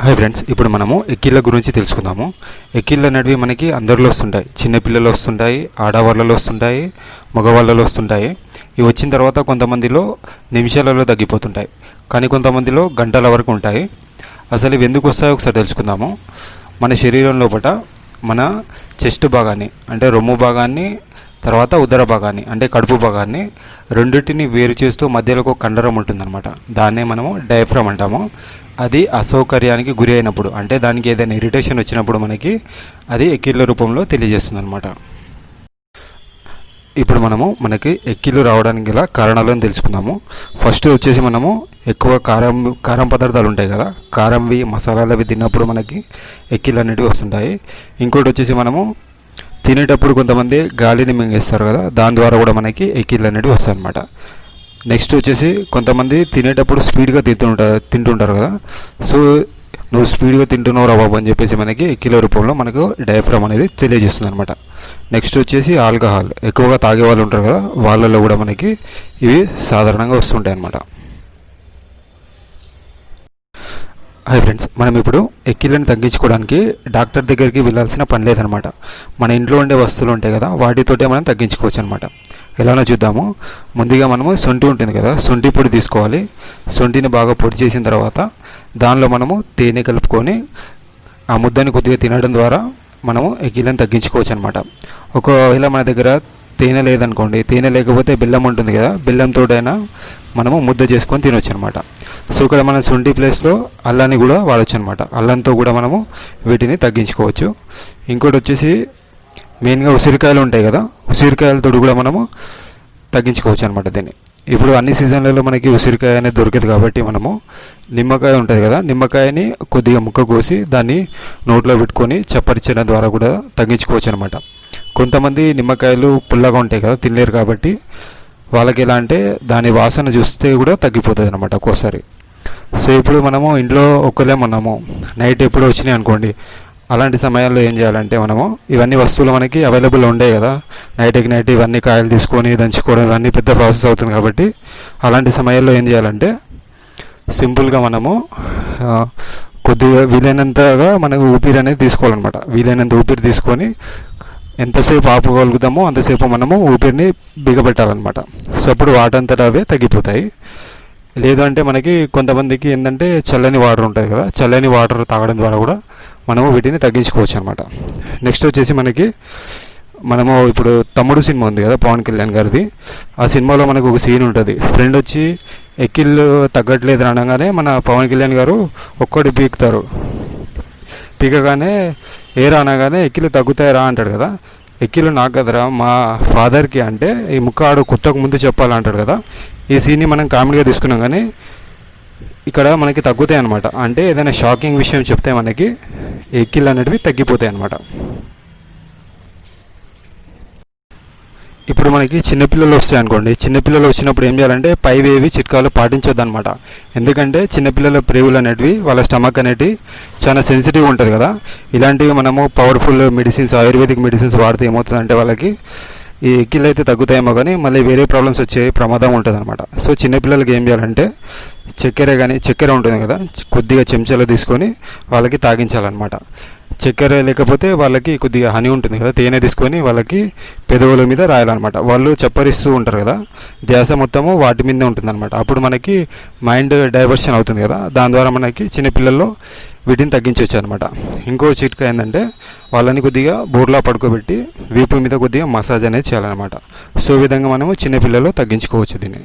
Hi friends, ఇప్పుడు మనము ఎక్కిళ్ళ గురించి తెలుసుకుందాము. ఎక్కిళ్ళు అనేవి మనకి అందరిలో వస్తుంటాయి. చిన్నపిల్లలు వస్తుంటాయి, ఆడవాళ్ళలో వస్తుంటాయి, మగవాళ్ళలో వస్తుంటాయి. ఇవి వచ్చిన తర్వాత కొంతమందిలో నిమిషాలలో తగ్గిపోతుంటాయి, కానీ కొంతమందిలో గంటల వరకు ఉంటాయి. అసలు ఇవి ఎందుకు వస్తాయో ఒకసారి తెలుసుకుందాము. మన శరీరం లోపల మన చెస్ట్ భాగాన్ని అంటే రొమ్ము భాగాన్ని, తర్వాత ఉదర భాగాన్ని అంటే కడుపు భాగాన్ని రెండింటిని వేరు చేస్తూ మధ్యలో ఒక కండరం ఉంటుందన్నమాట. దాన్నే మనము డయాఫ్రామ్ అంటాము. అది అసౌకర్యానికి గురి అయినప్పుడు అంటే దానికి ఏదైనా ఇరిటేషన్ వచ్చినప్పుడు అది ఎక్కిళ్ళ రూపంలో తెలియజేస్తుంది అనమాట. ఇప్పుడు మనకి ఎక్కిళ్ళు రావడానికి గల కారణాలను తెలుసుకుందాము. ఫస్ట్ వచ్చేసి మనము ఎక్కువ కారం పదార్థాలు ఉంటాయి కదా, కారంవి మసాలాలవి తిన్నప్పుడు మనకి ఎక్కిళ్ళు అనేటివి వస్తుంటాయి. ఇంకోటి వచ్చేసి మనము తినేటప్పుడు కొంతమంది గాలిని మింగేస్తారు కదా, దాని ద్వారా కూడా మనకి ఎక్కిళ్ళు అనేటివి వస్తాయి అన్నమాట. నెక్స్ట్ వచ్చేసి కొంతమంది తినేటప్పుడు స్పీడ్గా తింటుంటారు కదా, సో నువ్వు స్పీడ్గా తింటున్నావు రా బాబు అని చెప్పేసి మనకి ఎక్కిళ్ళ రూపంలో మనకు డయాఫ్రామ్ అనేది తెలియజేస్తుంది అనమాట. నెక్స్ట్ వచ్చేసి ఆల్కహాల్ ఎక్కువగా తాగే వాళ్ళు ఉంటారు కదా, వాళ్ళల్లో కూడా మనకి ఇవి సాధారణంగా వస్తుంటాయి అన్నమాట. హాయ్ ఫ్రెండ్స్, మనం ఇప్పుడు ఎక్కిళ్ళని తగ్గించుకోవడానికి డాక్టర్ దగ్గరికి వెళ్ళాల్సిన పని లేదనమాట. మన ఇంట్లో ఉండే వస్తువులు ఉంటాయి కదా, వాటితోటే మనం తగ్గించుకోవచ్చు అనమాట. ఎలానో చూద్దాము. ముందుగా మనము శొంఠి ఉంటుంది కదా, శొంఠి పొడి తీసుకోవాలి. శొంఠిని బాగా పొడి చేసిన తర్వాత దానిలో మనము తేనె కలుపుకొని ఆ ముద్దని కొద్దిగా తినడం ద్వారా మనము ఎక్కిళ్ళని తగ్గించుకోవచ్చు అనమాట. ఒకవేళ మన దగ్గర తేనె లేదనుకోండి, తేనె లేకపోతే బెల్లం ఉంటుంది కదా, బెల్లంతోటైనా మనము ముద్ద చేసుకొని తినొచ్చు అనమాట. సో ఇక్కడ మన శొంఠి ప్లేస్లో అల్లాన్ని కూడా వాడచ్చు అనమాట. అల్లంతో కూడా మనము వీటిని తగ్గించుకోవచ్చు. ఇంకోటి వచ్చేసి మెయిన్గా ఉసిరికాయలు ఉంటాయి కదా, ఉసిరికాయలతో కూడా మనము తగ్గించుకోవచ్చు అనమాట దీన్ని. ఇప్పుడు అన్ని సీజన్లలో మనకి ఉసిరికాయ అనేది దొరకదు కాబట్టి మనము నిమ్మకాయ ఉంటుంది కదా, నిమ్మకాయని కొద్దిగా ముక్క కోసి దాన్ని నోట్లో పెట్టుకొని చప్పరిచ్చడం ద్వారా కూడా తగ్గించుకోవచ్చు అనమాట. కొంతమంది నిమ్మకాయలు పుల్లగా ఉంటాయి కదా, తినలేరు కాబట్టి వాళ్ళకి ఎలా అంటే దాని వాసన చూస్తే కూడా తగ్గిపోతుంది అనమాట ఒక్కోసారి. సో ఇప్పుడు మనము ఇంట్లో ఒక్కలేం ఉన్నాము, నైట్ ఎప్పుడు వచ్చినాయి అనుకోండి, అలాంటి సమయాల్లో ఏం చేయాలంటే మనము ఇవన్నీ వస్తువులు మనకి అవైలబుల్ ఉండే కదా, నైట్కి నైట్ ఇవన్నీ కాయలు తీసుకొని దంచుకోవడం ఇవన్నీ పెద్ద ప్రాసెస్ అవుతుంది కాబట్టి అలాంటి సమయాల్లో ఏం చేయాలంటే సింపుల్గా మనము కొద్దిగా వీలైనంతగా మనకు ఊపిరి అనేది తీసుకోవాలన్నమాట. వీలైనంత ఊపిరి తీసుకొని ఎంతసేపు ఆపుకోగలుగుతామో అంతసేపు మనము ఊపిరిని బిగబెట్టాలన్నమాట. సో అప్పుడు వాటంతటా అవే తగ్గిపోతాయి. లేదు అంటే మనకి కొంతమందికి ఏంటంటే చల్లని వాటర్ ఉంటుంది కదా, చల్లని వాటర్ తాగడం ద్వారా కూడా మనము వీటిని తగ్గించుకోవచ్చు అనమాట. నెక్స్ట్ వచ్చేసి మనము ఇప్పుడు తమ్ముడు సినిమా ఉంది కదా పవన్ కళ్యాణ్ గారిది, ఆ సినిమాలో మనకు ఒక సీన్ ఉంటుంది. ఫ్రెండ్ వచ్చి ఎక్కిళ్ళు తగ్గట్లేదు అనగానే మన పవన్ కళ్యాణ్ గారు ఒక్కటి పీకుతారు. పీకగానే ఏరా అనగానే ఎక్కిళ్ళు తగ్గుతాయరా అంటాడు కదా, ఎక్కిళ్ళు నాకు కదరా మా ఫాదర్కి అంటే ఈ ముక్క ఆడు కుట్టకు ముందు చెప్పాలంటాడు కదా. ఈ సీన్ని మనం కామెడీగా తీసుకున్నాం, కానీ ఇక్కడ మనకి తగ్గుతాయి అనమాట. అంటే ఏదైనా షాకింగ్ విషయం చెప్తే మనకి ఎక్కిళ్ళు అనేటివి తగ్గిపోతాయి అనమాట. ఇప్పుడు మనకి చిన్నపిల్లలు వస్తాయి అనుకోండి, చిన్నపిల్లలు వచ్చినప్పుడు ఏం చేయాలంటే పైవేవి చిట్కాలు పాటించొద్దు అనమాట. ఎందుకంటే చిన్నపిల్లల ప్రేవులు అనేటివి వాళ్ళ స్టమక్ అనేటివి చాలా సెన్సిటివ్ ఉంటుంది కదా, ఇలాంటివి మనము పవర్ఫుల్ మెడిసిన్స్ ఆయుర్వేదిక్ మెడిసిన్స్ వాడితే ఏమవుతుందంటే వాళ్ళకి ఈ ఎక్కిళ్ళు అయితే తగ్గుతాయేమో కానీ మళ్ళీ వేరే ప్రాబ్లమ్స్ వచ్చే ప్రమాదం ఉంటుంది అనమాట. సో చిన్నపిల్లలకి ఏం చేయాలంటే చక్కెర ఉంటుంది కదా, కొద్దిగా చెంచాలు తీసుకొని వాళ్ళకి తాగించాలన్నమాట. చక్కెర లేకపోతే వాళ్ళకి కొద్దిగా హనీ ఉంటుంది కదా, తేనె తీసుకొని వాళ్ళకి పెదవుల మీద రాయాలన్నమాట. వాళ్ళు చప్పరిస్తూ ఉంటారు కదా, ధ్యాస మొత్తము వాటి మీదే ఉంటుందన్నమాట. అప్పుడు మనకి మైండ్ డైవర్షన్ అవుతుంది కదా, దాని ద్వారా మనకి చిన్నపిల్లల్లో వీటిని తగ్గించవచ్చు అనమాట. ఇంకో చిట్కా ఏంటంటే వాళ్ళని కొద్దిగా బోర్లా పడుకోబెట్టి వీపు మీద కొద్దిగా మసాజ్ అనేది చేయాలన్నమాట. సో ఈ విధంగా మనము చిన్నపిల్లల్లో తగ్గించుకోవచ్చు దీన్ని.